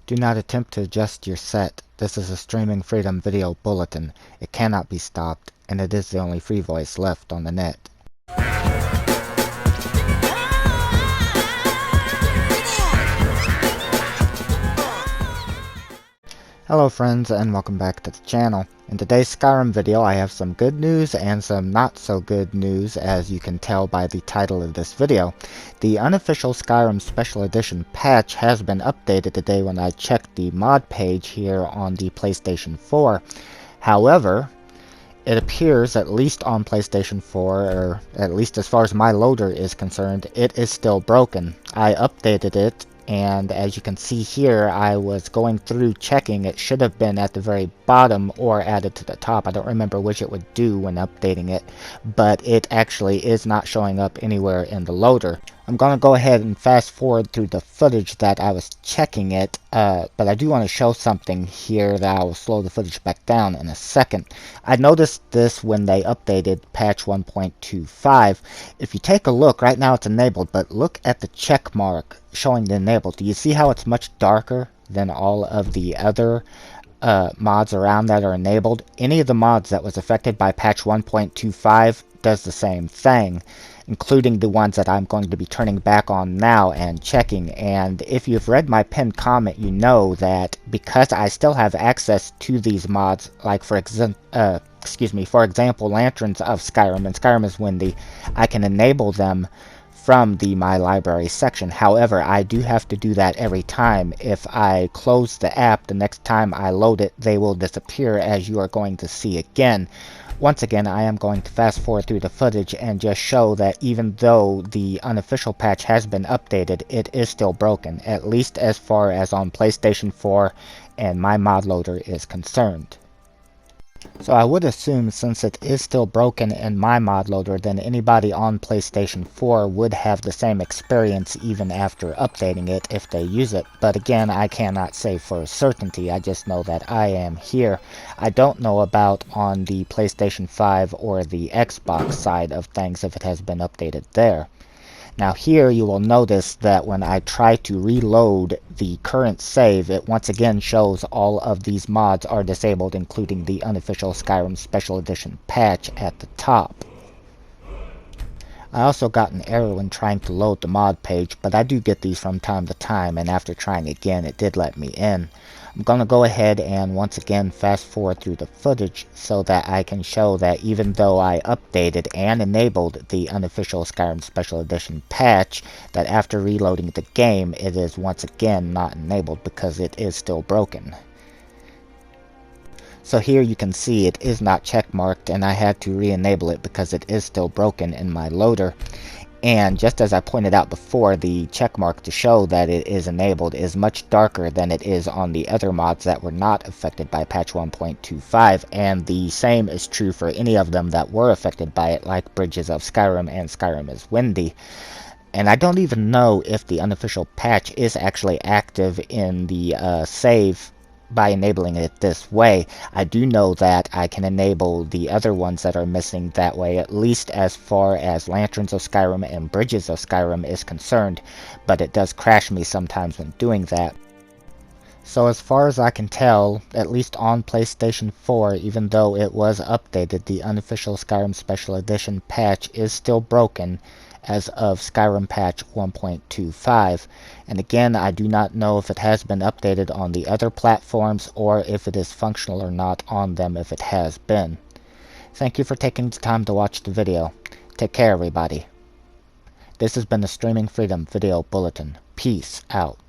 Do not attempt to adjust your set. This is a Streaming Freedom video bulletin. It cannot be stopped, and it is the only free voice left on the net. Hello friends, and welcome back to the channel. In today's Skyrim video I have some good news and some not so good news, as you can tell by the title of this video. The unofficial Skyrim Special Edition patch has been updated today when I checked the mod page here on the PlayStation 4. However, it appears, at least on PlayStation 4, or at least as far as my loader is concerned, it is still broken. I updated it, and as you can see here, I was going through checking. It should have been at the very bottom or added to the top. I don't remember which it would do when updating it, but it actually is not showing up anywhere in the loader. I'm going to go ahead and fast forward through the footage that I was checking it, but I do want to show something here that I will slow the footage back down in a second. I noticed this when they updated patch 1.25. If you take a look, right now it's enabled, but look at the check mark showing the enabled. Do you see how it's much darker than all of the other mods around that are enabled? Any of the mods that was affected by patch 1.25 does the same thing, including the ones that I'm going to be turning back on now and checking. And if you've read my pinned comment, you know that because I still have access to these mods, like for example Lanterns of Skyrim, and Skyrim is Windy, I can enable them from the My Library section. However, I do have to do that every time. If I close the app, the next time I load it, they will disappear, as you are going to see again. Once again, I am going to fast forward through the footage and just show that even though the unofficial patch has been updated, it is still broken, at least as far as on PlayStation 4 and my mod loader is concerned. So I would assume, since it is still broken in my mod loader, then anybody on PlayStation 4 would have the same experience even after updating it if they use it. But again, I cannot say for certainty. I just know that I am here. I don't know about on the PlayStation 5 or the Xbox side of things if it has been updated there. Now here you will notice that when I try to reload the current save, it once again shows all of these mods are disabled, including the unofficial Skyrim Special Edition patch at the top. I also got an error when trying to load the mod page, but I do get these from time to time, and after trying again it did let me in. I'm going to go ahead and once again fast forward through the footage so that I can show that even though I updated and enabled the unofficial Skyrim Special Edition patch, that after reloading the game it is once again not enabled because it is still broken. So here you can see it is not checkmarked, and I had to re-enable it because it is still broken in my loader. And just as I pointed out before, the checkmark to show that it is enabled is much darker than it is on the other mods that were not affected by patch 1.25, and the same is true for any of them that were affected by it, like Bridges of Skyrim and Skyrim is Windy. And I don't even know if the unofficial patch is actually active in the save by enabling it this way. I do know that I can enable the other ones that are missing that way, at least as far as Lanterns of Skyrim and Bridges of Skyrim is concerned, but it does crash me sometimes when doing that. So as far as I can tell, at least on PlayStation 4, even though it was updated, the unofficial Skyrim Special Edition patch is still broken as of Skyrim Patch 1.25. And again, I do not know if it has been updated on the other platforms or if it is functional or not on them if it has been. Thank you for taking the time to watch the video. Take care, everybody. This has been the Streaming Freedom Video Bulletin. Peace out.